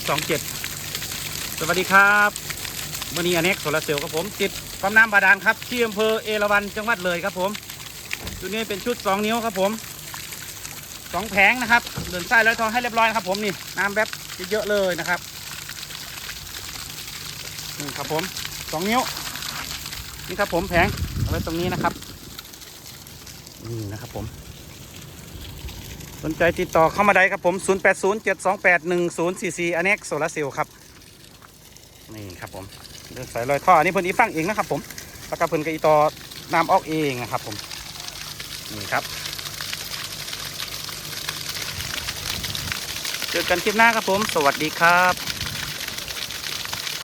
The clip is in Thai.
27สวัสดีครับวันนี้อเน็กโซลาร์เซลล์ครับผมติดปั๊มน้ำบาดาลครับที่อำเภอเอราวัณจังหวัดเลยครับผมชุดนี้เป็นชุด2 นิ้วครับผม2 แผงนะครับเดินสายร้อยทองให้เรียบร้อยนะครับผมนี่น้ำแบบเยอะเลยนะครับนี่ครับผม2 นิ้วนี่ครับผมแผงเอาไว้ตรงนี้นะครับนี่นะครับผมสนใจติดต่อเข้ามาได้ครับผม0807281044อเน็กโซลาร์เซลล์ครับนี่ครับผมเดินสายลอยท่ออันนี้เพิ่นอีฟังเองนะครับผมแล้วก็เพิ่นก็อีต่อน้ำออกเองนะครับผมนี่ครับเจอกันคลิปหน้าครับผมสวัสดีครับ